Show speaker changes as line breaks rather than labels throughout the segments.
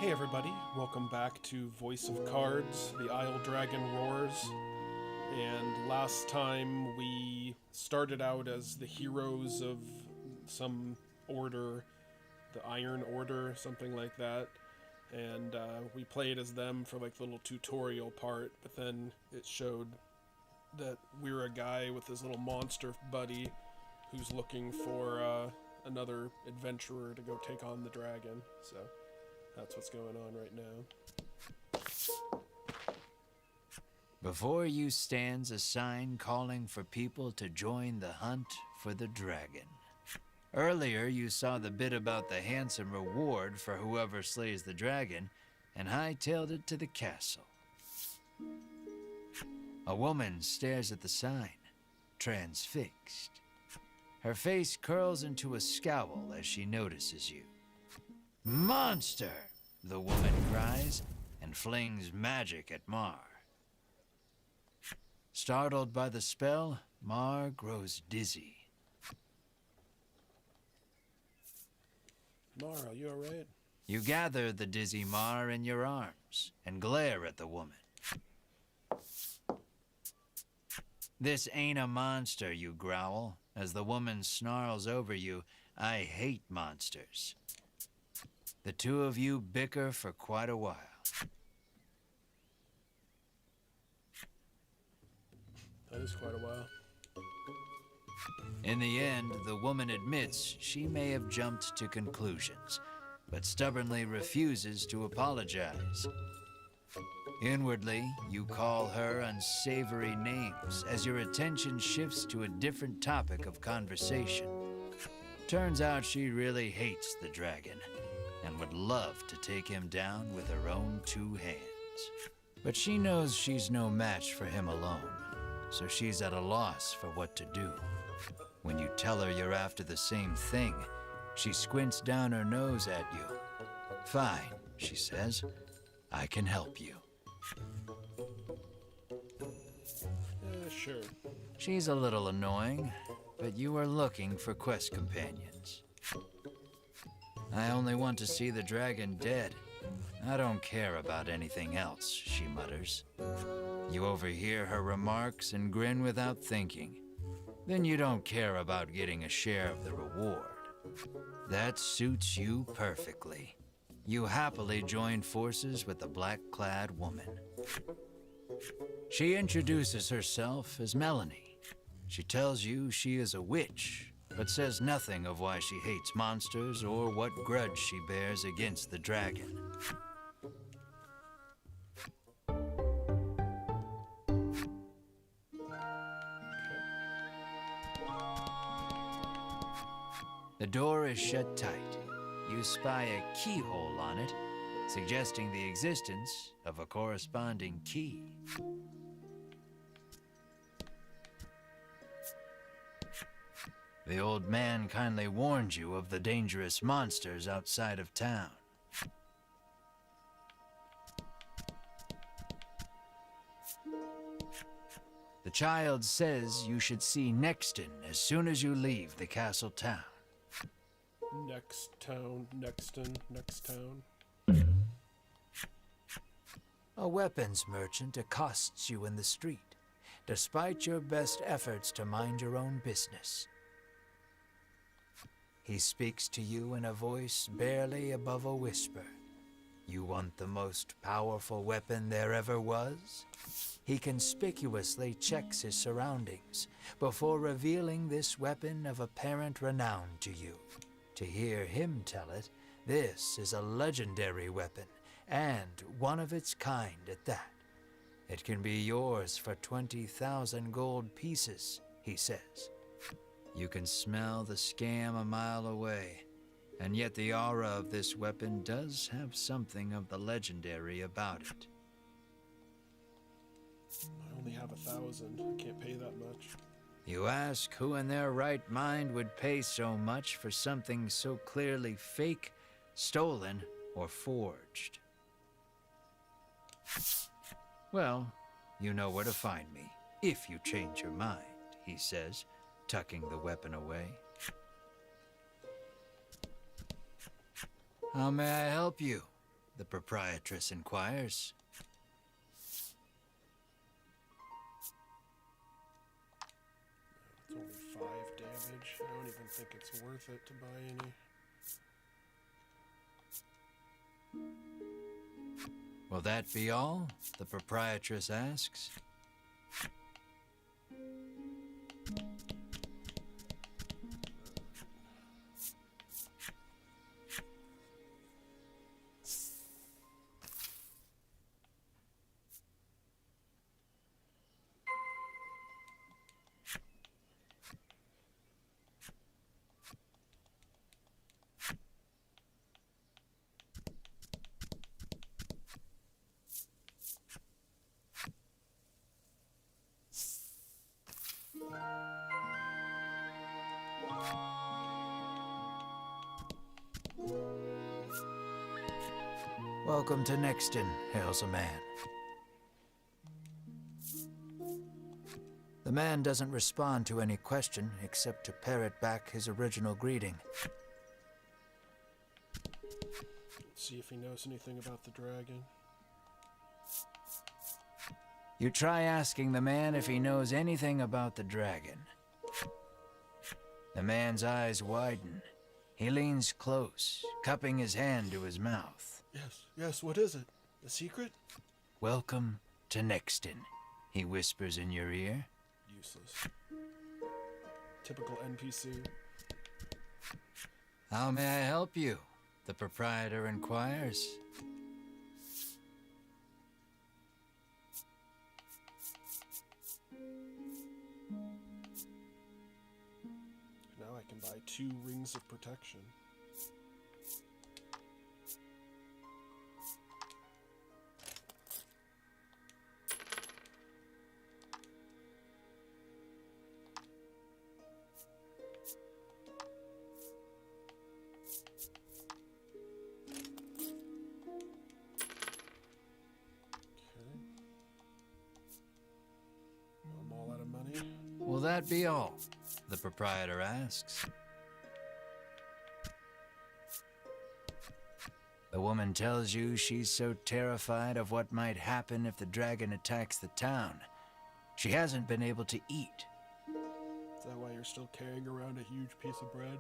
Hey everybody, welcome back to Voice of Cards, the Isle Dragon Roars. And last time we started out as the heroes of some order, the Iron Order, something like that. And we played as them for like the little tutorial part, but then it showed that we're a guy with his little monster buddy who's looking for another adventurer to go take on the dragon. So that's what's going on right now.
Before you stands a sign calling for people to join the hunt for the dragon. Earlier, you saw the bit about the handsome reward for whoever slays the dragon, and hightailed it to the castle. A woman stares at the sign, transfixed. Her face curls into a scowl as she notices you. "Monster!" the woman cries, and flings magic at Mar. Startled by the spell, Mar grows dizzy.
Mar, are you alright?
You gather the dizzy Mar in your arms and glare at the woman. "This ain't a monster," you growl, as the woman snarls over you. "I hate monsters." The two of you bicker for quite a while.
That is quite a while.
In the end, the woman admits she may have jumped to conclusions, but stubbornly refuses to apologize. Inwardly, you call her unsavory names as your attention shifts to a different topic of conversation. Turns out she really hates the dragon and would love to take him down with her own two hands. But she knows she's no match for him alone, so she's at a loss for what to do. When you tell her you're after the same thing, she squints down her nose at you. "Fine," she says, "I can help you."
Sure.
She's a little annoying, but you are looking for quest companions. "I only want to see the dragon dead. I don't care about anything else," she mutters. You overhear her remarks and grin without thinking. Then you don't care about getting a share of the reward. That suits you perfectly. You happily join forces with the black-clad woman. She introduces herself as Melanie. She tells you she is a witch, but says nothing of why she hates monsters or what grudge she bears against the dragon. The door is shut tight. You spy a keyhole on it, suggesting the existence of a corresponding key. The old man kindly warned you of the dangerous monsters outside of town. The child says you should see Nexton as soon as you leave the castle town.
Next town, next town.
A weapons merchant accosts you in the street, despite your best efforts to mind your own business. He speaks to you in a voice barely above a whisper. You want the most powerful weapon there ever was? He conspicuously checks his surroundings before revealing this weapon of apparent renown to you. To hear him tell it, this is a legendary weapon, and one of its kind at that. It can be yours for 20,000 gold pieces, he says. You can smell the scam a mile away, and yet the aura of this weapon does have something of the legendary about it.
I only have 1,000. I can't pay that much.
You ask who in their right mind would pay so much for something so clearly fake, stolen, or forged. "Well, you know where to find me, if you change your mind," he says, tucking the weapon away. "How may I help you?" the proprietress inquires.
It's only 5 damage. I don't even think it's worth it to buy any.
Will that be all? The proprietress asks. Welcome to Nexton, hails a man. The man doesn't respond to any question except to parrot back his original greeting.
Let's see if he knows anything about the dragon.
You try asking the man if he knows anything about the dragon. The man's eyes widen. He leans close, cupping his hand to his mouth.
Yes, what is it? A secret?
Welcome to Nexton, he whispers in your ear.
Useless. Typical NPC.
How may I help you? The proprietor inquires.
Now I can buy 2 rings of protection.
Will that be all? The proprietor asks. The woman tells you she's so terrified of what might happen if the dragon attacks the town. She hasn't been able to eat.
Is that why you're still carrying around a huge piece of bread?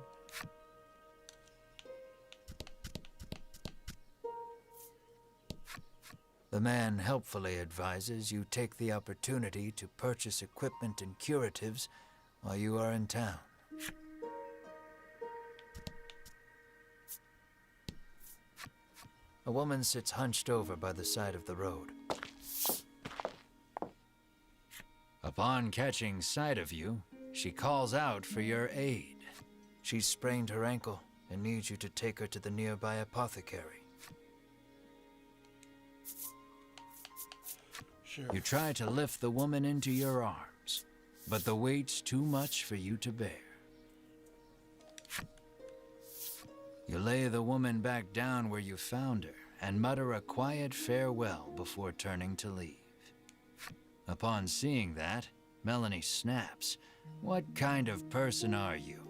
The man helpfully advises you take the opportunity to purchase equipment and curatives while you are in town. A woman sits hunched over by the side of the road. Upon catching sight of you, she calls out for your aid. She's sprained her ankle and needs you to take her to the nearby apothecary.
Sure.
You try to lift the woman into your arms, but the weight's too much for you to bear. You lay the woman back down where you found her and mutter a quiet farewell before turning to leave. Upon seeing that, Melanie snaps. What kind of person are you?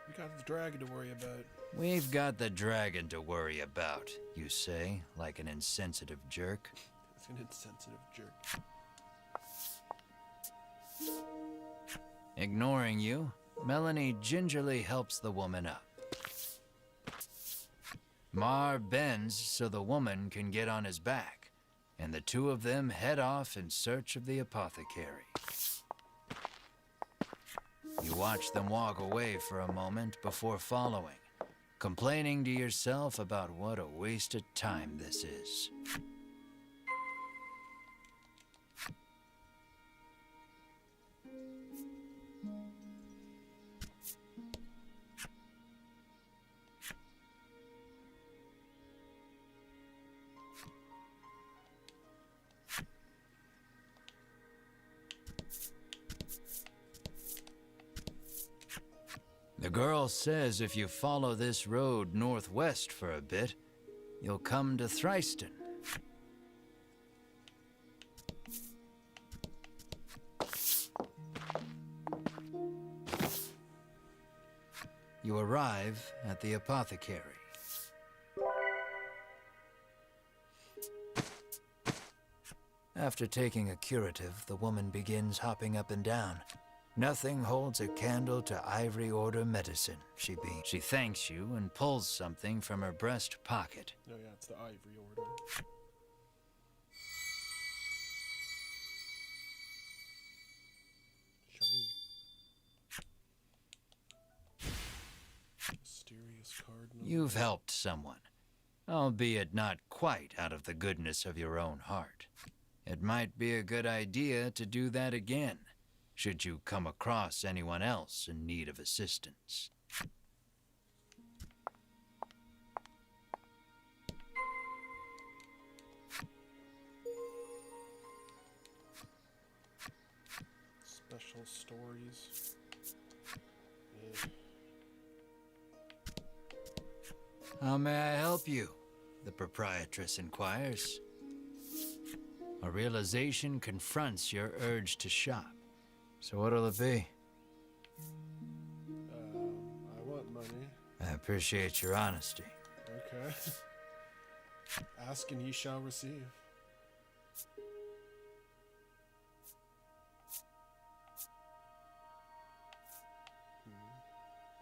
We got the dragon to worry about.
We've got the dragon to worry about, you say, like an insensitive jerk.
It's an insensitive jerk.
Ignoring you, Melanie gingerly helps the woman up. Mar bends so the woman can get on his back, and the two of them head off in search of the apothecary. You watch them walk away for a moment before following, complaining to yourself about what a waste of time this is. The girl says if you follow this road northwest for a bit, you'll come to Thryston. You arrive at the apothecary. After taking a curative, the woman begins hopping up and down. Nothing holds a candle to Ivory Order medicine, She thanks you and pulls something from her breast pocket.
Oh yeah, it's the Ivory Order. Shiny. Mysterious card number.
You've helped someone, albeit not quite out of the goodness of your own heart. It might be a good idea to do that again, should you come across anyone else in need of assistance.
Special stories.
How may I help you? The proprietress inquires. A realization confronts your urge to shop. So what'll it be?
I want money.
I appreciate your honesty.
Okay. Ask and ye shall receive.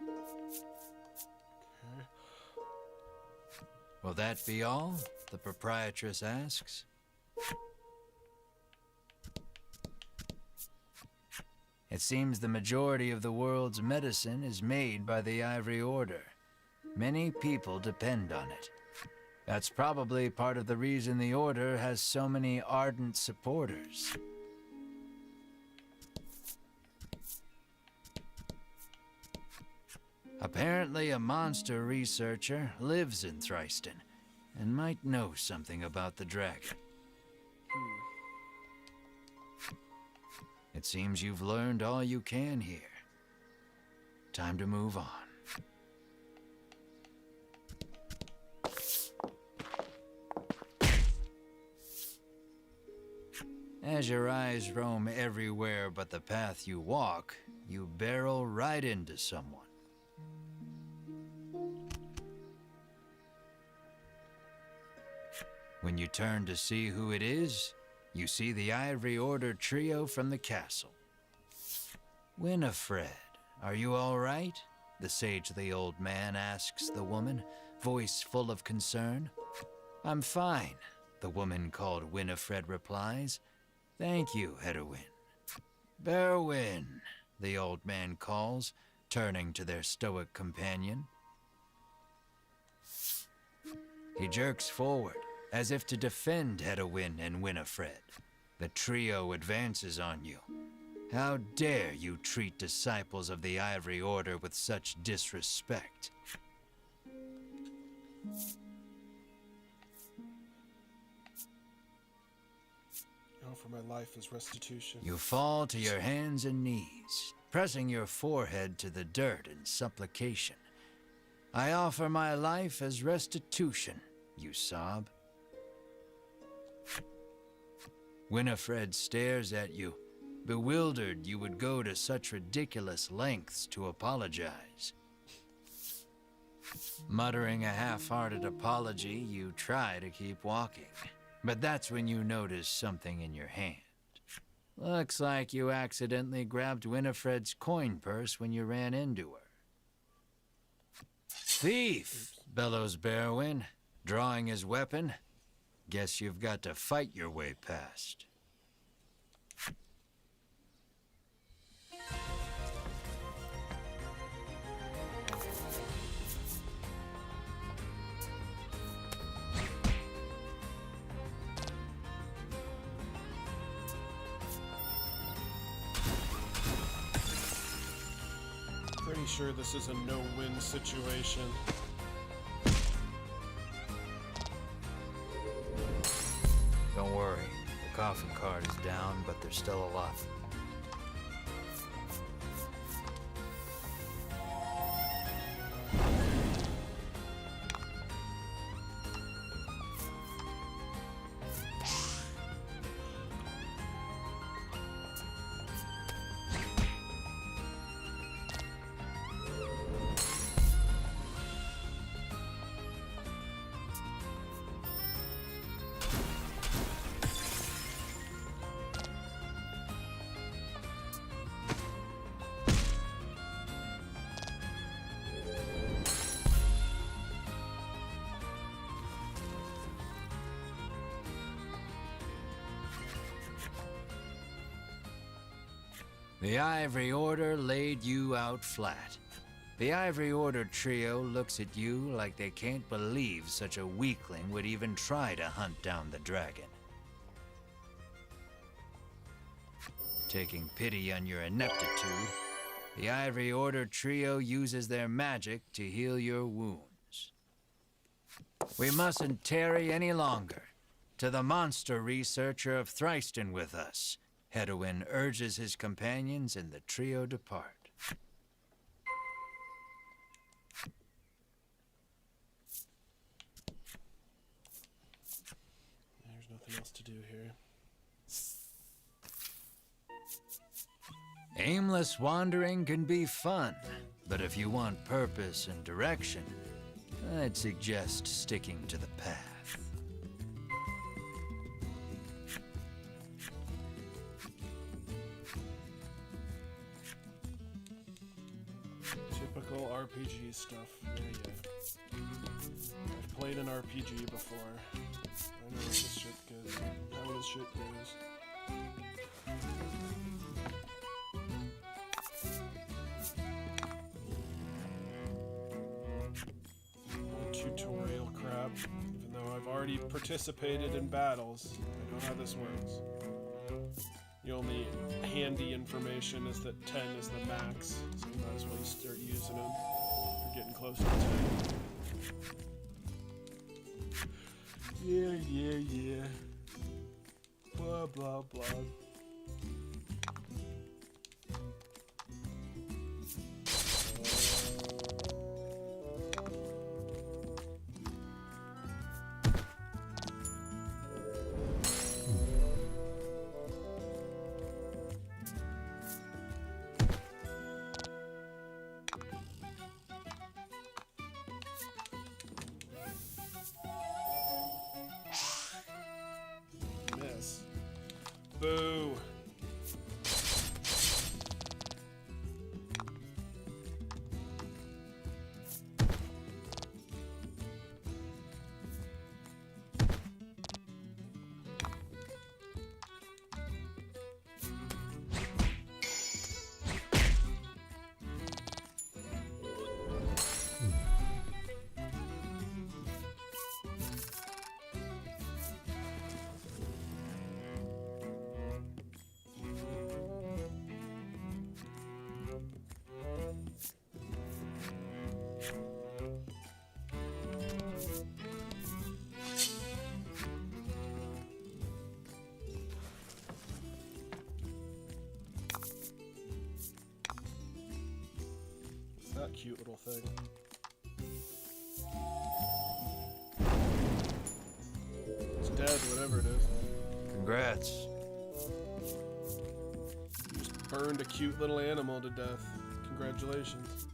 Okay.
Will that be all? The proprietress asks. It seems the majority of the world's medicine is made by the Ivory Order. Many people depend on it. That's probably part of the reason the Order has so many ardent supporters. Apparently, a monster researcher lives in Thriston and might know something about the dragon. It seems you've learned all you can here. Time to move on. As your eyes roam everywhere but the path you walk, you barrel right into someone. When you turn to see who it is, you see the Ivory Order trio from the castle. Winifred, are you all right? The sagely old man asks the woman, voice full of concern. I'm fine, the woman called Winifred replies. Thank you, Hedwin. Berwin, the old man calls, turning to their stoic companion. He jerks forward, as if to defend Hedwin and Winifred. The trio advances on you. How dare you treat disciples of the Ivory Order with such disrespect?
Offer my life as restitution.
You fall to your hands and knees, pressing your forehead to the dirt in supplication. I offer my life as restitution, you sob. Winifred stares at you, bewildered you would go to such ridiculous lengths to apologize. Muttering a half-hearted apology, you try to keep walking, but that's when you notice something in your hand. Looks like you accidentally grabbed Winifred's coin purse when you ran into her. Thief, bellows Berwin, drawing his weapon. Guess you've got to fight your way past.
Pretty sure this is a no-win situation.
Don't worry, the coffin card is down, but there's still a lot. The Ivory Order laid you out flat. The Ivory Order trio looks at you like they can't believe such a weakling would even try to hunt down the dragon. Taking pity on your ineptitude, the Ivory Order trio uses their magic to heal your wounds. We mustn't tarry any longer. To the monster researcher of Thriston with us, Hedwin urges his companions and the trio depart.
There's nothing else to do here.
Aimless wandering can be fun, but if you want purpose and direction, I'd suggest sticking to the path.
Typical RPG stuff. Yeah. I've played an RPG before. I know this shit goes. How this shit goes. Tutorial crap. Even though I've already participated in battles, I know how this works. The only handy information is that 10 is the max, so you might as well start using them. We're getting close to 10. Yeah. Blah, blah, blah. Boo. That cute little thing. It's dead, whatever it is.
Congrats.
Just burned a cute little animal to death. Congratulations.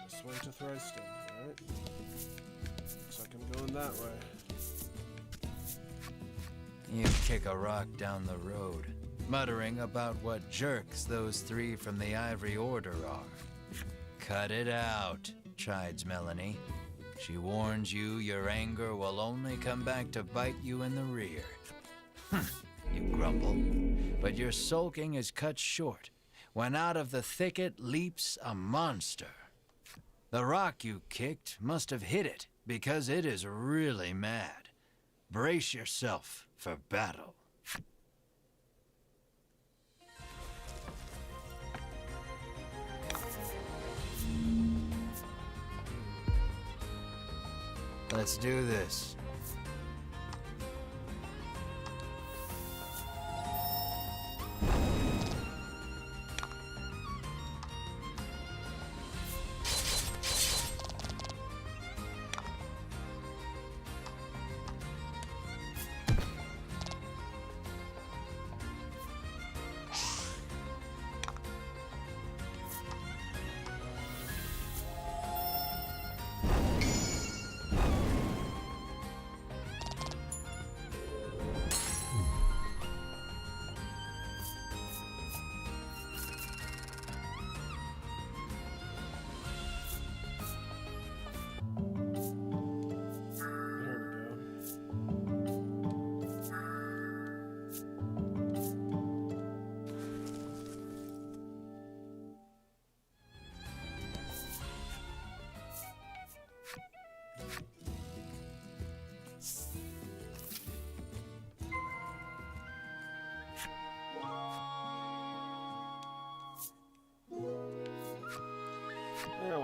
This way to Thriston. Alright. Looks like I'm going that way.
You kick a rock down the road, muttering about what jerks those three from the Ivory Order are. Cut it out, chides Melanie. She warns you your anger will only come back to bite you in the rear. You grumble, but your sulking is cut short when out of the thicket leaps a monster. The rock you kicked must have hit it, because it is really mad. Brace yourself for battle. Let's do this.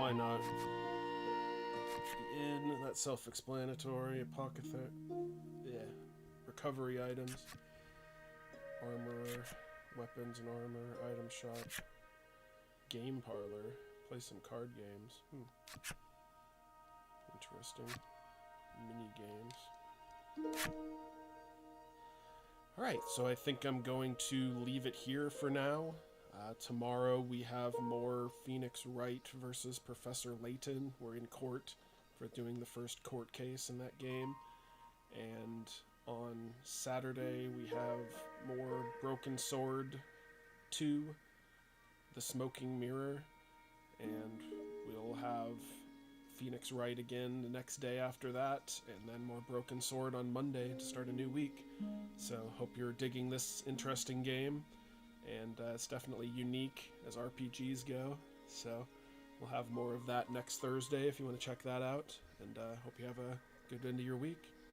Why not? The inn, that's self-explanatory. Apothecary, yeah. Recovery items. Armor, weapons and armor, item shop. Game parlor. Play some card games. Interesting. Mini games. Alright, so I think I'm going to leave it here for now. Tomorrow we have more Phoenix Wright versus Professor Layton. We're in court for doing the first court case in that game. And on Saturday we have more Broken Sword 2, The Smoking Mirror, and we'll have Phoenix Wright again the next day after that, and then more Broken Sword on Monday to start a new week. So hope you're digging this interesting game, and it's definitely unique as RPGs go. So we'll have more of that next Thursday if you want to check that out, and hope you have a good end of your week.